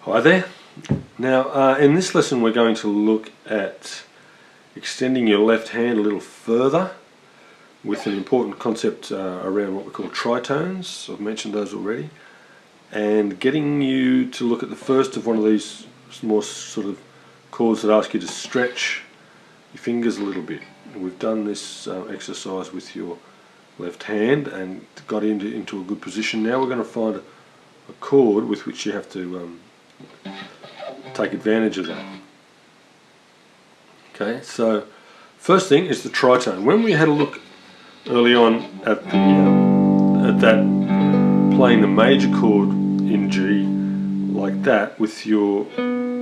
Hi there. Now in this lesson we're going to look at extending your left hand a little further with an important concept around what we call tritones. I've mentioned those already, and getting you to look at the first of one of these more sort of chords that ask you to stretch your fingers a little bit. And we've done this exercise with your left hand and got into a good position. Now we're going to find a chord with which you have to take advantage of that. Okay, so first thing is the tritone. When we had a look early on at that playing the major chord in G like that with your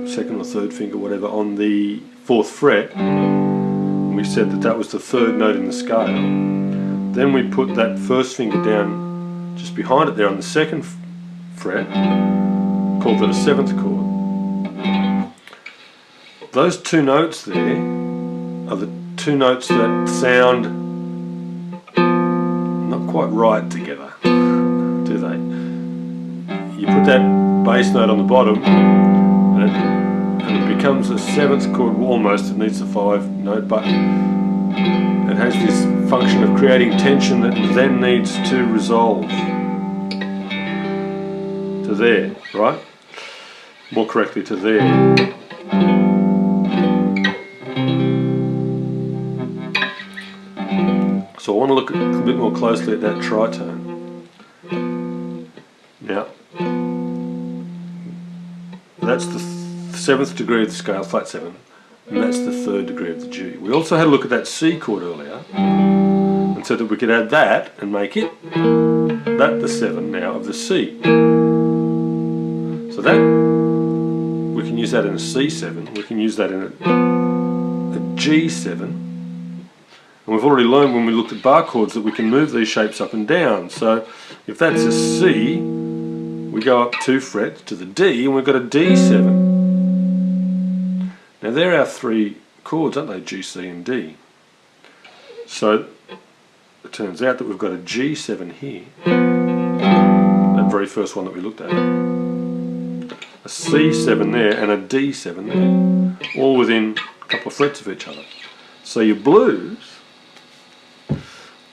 second or third finger, whatever, on the 4th fret, we said that that was the 3rd note in the scale. Then we put that first finger down just behind it there on the 2nd fret, called that a 7th chord. Those two notes there are the two notes that sound not quite right together, do they? You put that bass note on the bottom and it becomes a 7th chord almost. It needs the 5 note, but it has this function of creating tension that then needs to resolve to there, right? More correctly to there. So I want to look a bit more closely at that tritone. Now, that's the 7th degree of the scale, flat 7, and that's the 3rd degree of the G. We also had a look at that C chord earlier, and said that we could add that and make it that the 7 now of the C. So that, we can use that in a C7, we can use that in a G7. And we've already learned when we looked at bar chords that we can move these shapes up and down. So if that's a C, we go up 2 frets to the D and we've got a D7. Now they're our 3 chords, aren't they? G, C and D. So it turns out that we've got a G7 here, that very first one that we looked at. A C7 there and a D7 there, all within a couple of frets of each other. So your blues,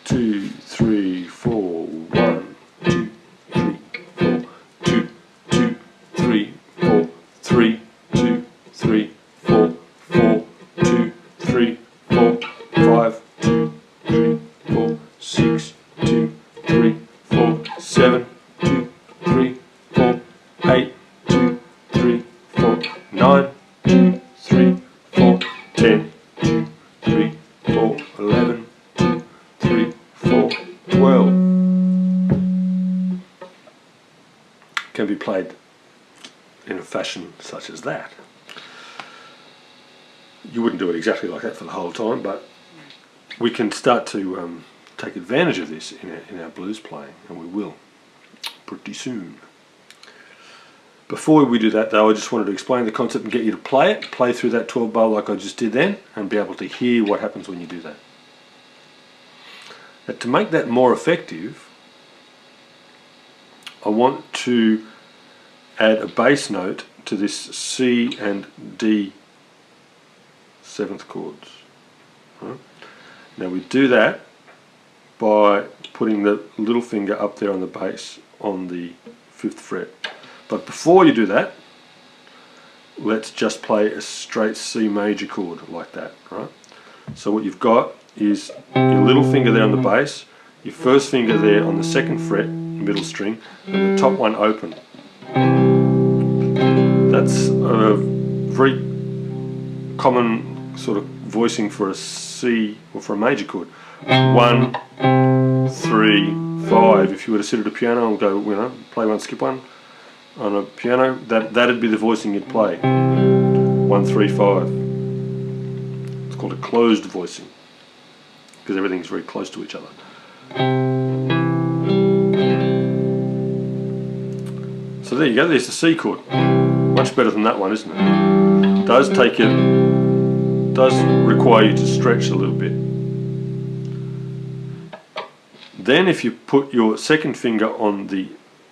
2, 3, 4, 1, 2, 3, 4, 2, 2, 3, 4, 3, 2, 3, 4, 4, 2, 3, 4, 5, 2, 3, 4, 6, 2, 3, 4, 7, 2, 3, 4, 8, 2, 3, 4, 9, 2, 3, 4, 10, 2, 3, 4, 11, 2, 3, 4, 12. Can be played in a fashion such as that. You wouldn't do it exactly like that for the whole time, but we can start to take advantage of this in our blues playing, and we will pretty soon. Before we do that though, I just wanted to explain the concept and get you to play through that 12 bar like I just did then, and be able to hear what happens when you do that. Now, to make that more effective, I want to add a bass note to this C and D 7th chords. Right? Now we do that by putting the little finger up there on the bass on the 5th fret. But before you do that, let's just play a straight C major chord like that, right? So what you've got is your little finger there on the bass, your first finger there on the 2nd fret, middle string, and the top one open. That's a very common sort of voicing for a C or for a major chord. 1, 3, 5. If you were to sit at a piano and go, you know, play one, skip one on a piano, that'd be the voicing you'd play. 1, 3, 5. It's called a closed voicing, because everything's very close to each other. So there you go, there's the C chord. Much better than that one, isn't it? Does require you to stretch a little bit. Then if you put your 2nd finger on the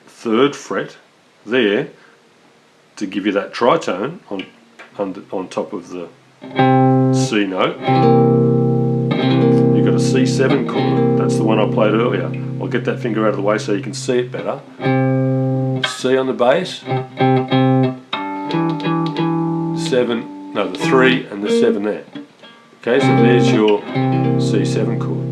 3rd fret there, to give you that tritone on top of the C note, you've got a C7 chord. That's the one I played earlier. I'll get that finger out of the way so you can see it better. C on the bass, 7, no, the 3 and the 7 there. Okay, so there's your C7 chord.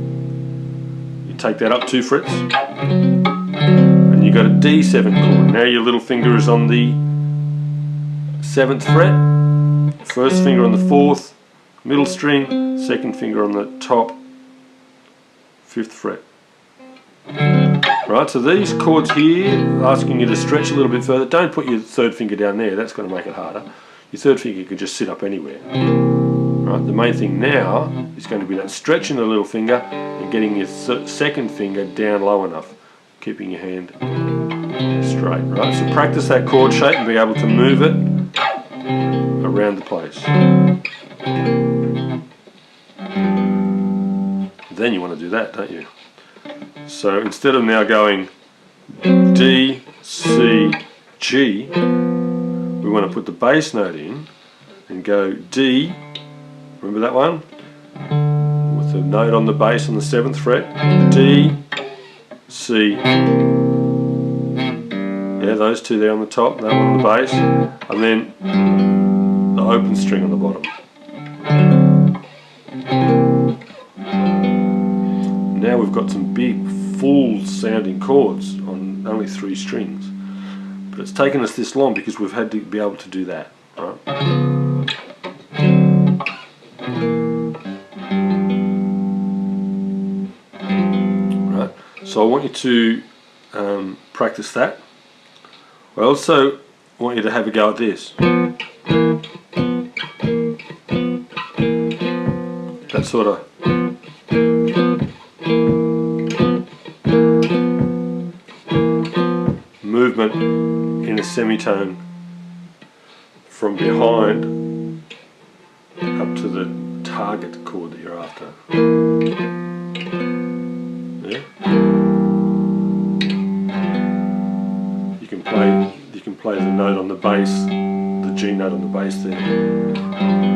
You take that up 2 frets, and you got a D7 chord. Now your little finger is on the 7th fret, first finger on the 4th, middle string, second finger on the top 5th fret. Right, so these chords here, asking you to stretch a little bit further. Don't put your third finger down there, that's going to make it harder. Your third finger can just sit up anywhere. Right, the main thing now is going to be that stretching the little finger and getting your second finger down low enough, keeping your hand straight. Right, so practice that chord shape and be able to move it around the place. Then you want to do that, don't you? So instead of now going D, C, G, we want to put the bass note in and go D, remember that one? With the note on the bass on the 7th fret, D, C, yeah, those two there on the top, that one on the bass, and then the open string on the bottom. Now we've got some big, full sounding chords on only 3 strings. But it's taken us this long because we've had to be able to do that, right? Right, so I want you to practice that. I also want you to have a go at this. That sort of movement in a semitone from behind up to the target chord that you're after. Yeah? You can play the note on the bass, the G note on the bass there,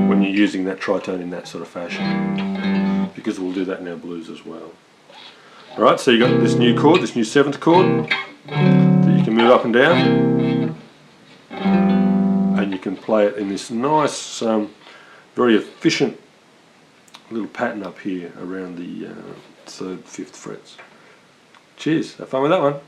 when you're using that tritone in that sort of fashion, because we'll do that in our blues as well. Alright, so you got this new chord, this new 7th chord that you can move up and down, and you can play it in this nice, very efficient little pattern up here around the 3rd, 5th frets. Cheers, have fun with that one.